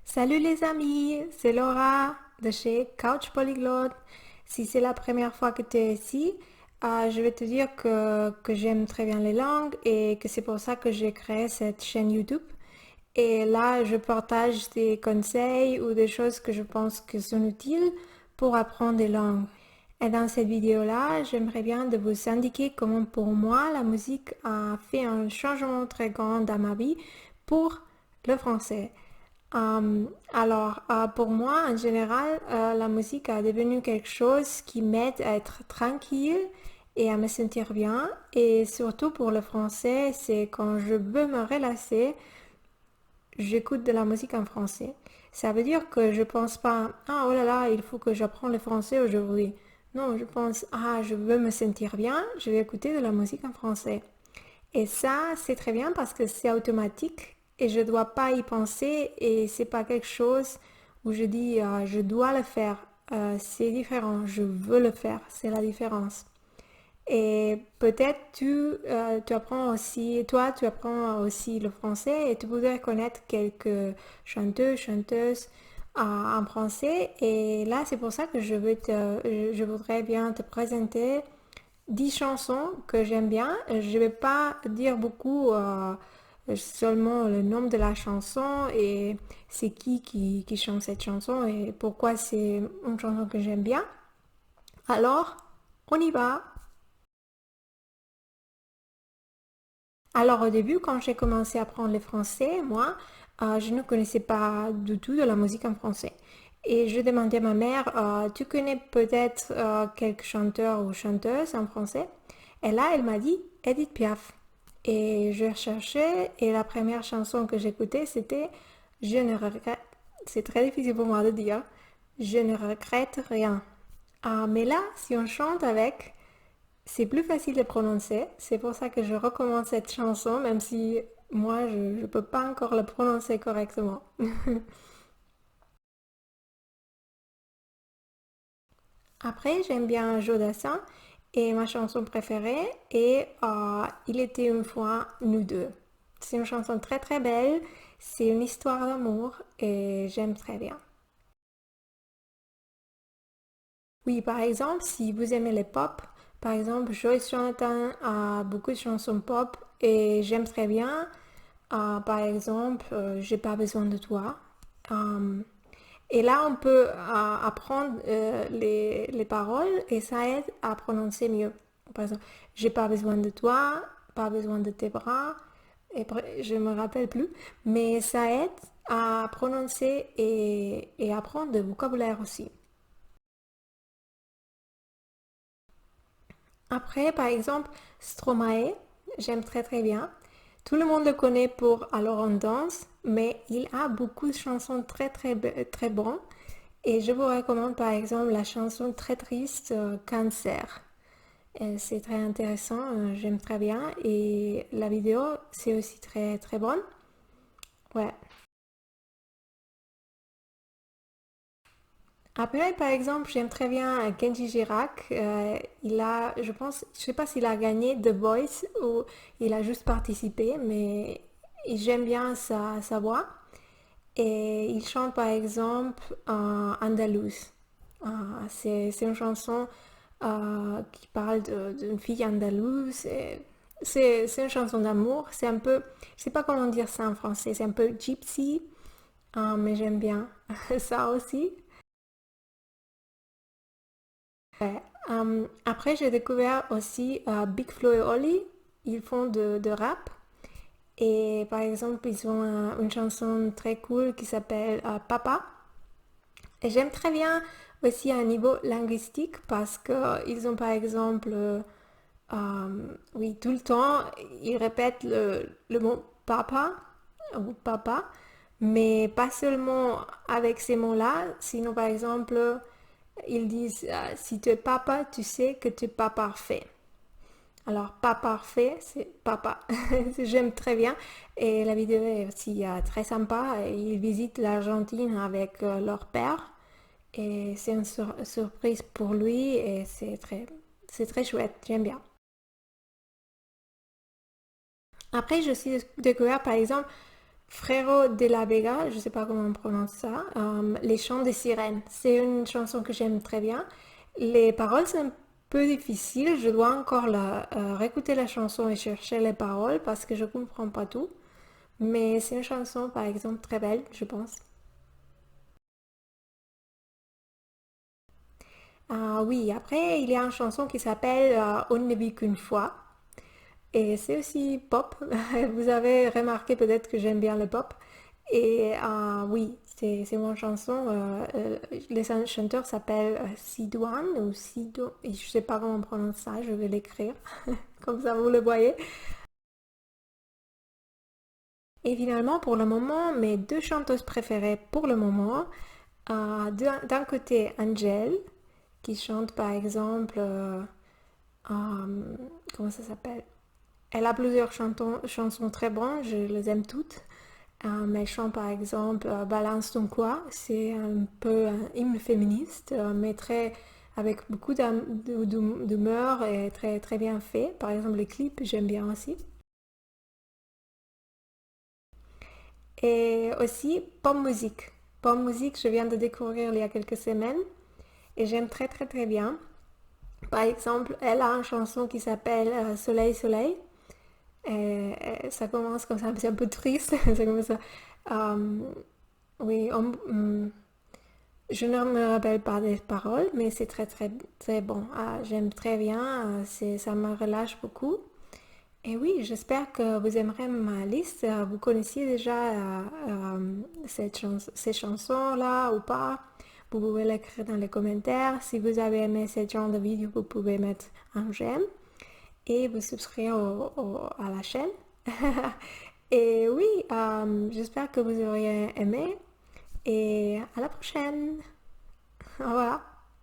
Salut les amis, c'est Laura de chez Couch Polyglotte. Si c'est la première fois que tu es ici, je vais te dire que j'aime très bien les langues et que c'est pour ça que j'ai créé cette chaîne YouTube. Et là, je partage des conseils ou des choses que je pense que sont utiles pour apprendre des langues. Et dans cette vidéo-là, j'aimerais bien de vous indiquer comment pour moi la musique a fait un changement très grand dans ma vie pour le français. Pour moi, en général, la musique a devenu quelque chose qui m'aide à être tranquille et à me sentir bien. Et surtout pour le français, c'est quand je veux me relaxer, j'écoute de la musique en français. Ça veut dire que je pense pas, ah oh là là, il faut que j'apprenne le français aujourd'hui. Non, je pense, ah, je veux me sentir bien, je vais écouter de la musique en français. Et ça, c'est très bien parce que c'est automatique et je ne dois pas y penser et c'est pas quelque chose où je dis je dois le faire. C'est différent, je veux le faire, c'est la différence. Et peut-être tu apprends aussi, toi, tu apprends aussi le français et tu voudrais connaître quelques chanteurs, chanteuses en français. Et là, c'est pour ça que je voudrais bien te présenter 10 chansons que j'aime bien. Je vais pas dire beaucoup seulement le nom de la chanson et c'est qui chante cette chanson et pourquoi c'est une chanson que j'aime bien. Alors, on y va. Alors au début, quand j'ai commencé à apprendre le français, moi, je ne connaissais pas du tout de la musique en français. Et je demandais à ma mère, tu connais peut-être quelques chanteurs ou chanteuses en français? Et là, elle m'a dit Edith Piaf. Et je cherchais et la première chanson que j'écoutais, c'était Je ne regrette, c'est très difficile pour moi de dire, Je ne regrette rien. Mais là, si on chante avec, c'est plus facile de prononcer. C'est pour ça que je recommence cette chanson, même si moi, je ne peux pas encore la prononcer correctement. Après, j'aime bien Joe Dassin et ma chanson préférée est Il était une fois nous deux. C'est une chanson très très belle, c'est une histoire d'amour et j'aime très bien. Oui, par exemple, si vous aimez les pop, par exemple, Joyce Jonathan a beaucoup de chansons pop et j'aime très bien. Par exemple, J'ai pas besoin de toi. Euh, et là, on peut apprendre les paroles et ça aide à prononcer mieux. Par exemple, J'ai pas besoin de toi, pas besoin de tes bras. Et je me rappelle plus, mais ça aide à prononcer et apprendre le vocabulaire aussi. Après, par exemple, Stromae, j'aime très très bien. Tout le monde le connaît pour Alors on danse, mais il a beaucoup de chansons très très très bonnes. Et je vous recommande par exemple la chanson très triste Cancer. C'est très intéressant, j'aime très bien. Et la vidéo, c'est aussi très très bonne. Ouais. Après, par exemple, j'aime très bien Kenji Girac. Il a, je pense, je sais pas s'il a gagné The Voice ou il a juste participé, mais j'aime bien sa voix. Et il chante par exemple Andalouse. C'est une chanson qui parle d'une fille andalouse. C'est une chanson d'amour. C'est un peu, je sais pas comment dire ça en français, c'est un peu gypsy, mais j'aime bien ça aussi. Ouais. Après, j'ai découvert aussi Big Flo et Oli. Ils font de rap. Et par exemple, ils ont une chanson très cool qui s'appelle Papa. Et j'aime très bien aussi à un niveau linguistique parce qu'ils ont par exemple, oui, tout le temps, ils répètent le mot papa ou papa, mais pas seulement avec ces mots-là, sinon par exemple, ils disent si tu es papa, tu sais que tu n'es pas parfait. Alors, pas parfait, c'est papa. J'aime très bien. Et la vidéo est aussi très sympa. Ils visitent l'Argentine avec leur père. Et c'est une surprise pour lui. Et c'est très chouette. J'aime bien. Après, je suis découvert par exemple Frero de la Vega, je sais pas comment on prononce ça, Les chants des sirènes. C'est une chanson que j'aime très bien. Les paroles sont un peu difficiles, je dois encore réécouter la chanson et chercher les paroles parce que je comprends pas tout. Mais c'est une chanson, par exemple, très belle, je pense. Ah oui, après, il y a une chanson qui s'appelle On ne vit qu'une fois. Et c'est aussi pop. Vous avez remarqué peut-être que j'aime bien le pop. Et oui, c'est mon chanson. Les chanteurs s'appellent Sidouane ou Sido. Et je sais pas comment on prononce ça, je vais l'écrire. Comme ça, vous le voyez. Et finalement, pour le moment, mes deux chanteuses préférées pour le moment, d'un côté, Angèle, qui chante par exemple, comment ça s'appelle? Elle a plusieurs chansons très bonnes, je les aime toutes. Mais elle chante par exemple Balance ton quoi, c'est un peu un hymne féministe, mais très, avec beaucoup d'humeur et très, très bien fait. Par exemple, les clips, j'aime bien aussi. Et aussi, Pop Musique. Pop Musique, je viens de découvrir il y a quelques semaines et j'aime très, très, très bien. Par exemple, elle a une chanson qui s'appelle Soleil, Soleil. Ça commence comme ça, c'est un peu triste. C'est comme ça. Euh, oui, je ne me rappelle pas des paroles, mais c'est très très très bon. J'aime très bien, ça me relâche beaucoup. Et oui, j'espère que vous aimerez ma liste. Vous connaissiez déjà ces chansons-là ou pas? Vous pouvez l'écrire dans les commentaires. Si vous avez aimé ce genre de vidéo, vous pouvez mettre un j'aime et vous souscrire à la chaîne. Et oui, j'espère que vous auriez aimé et à la prochaine. Au revoir.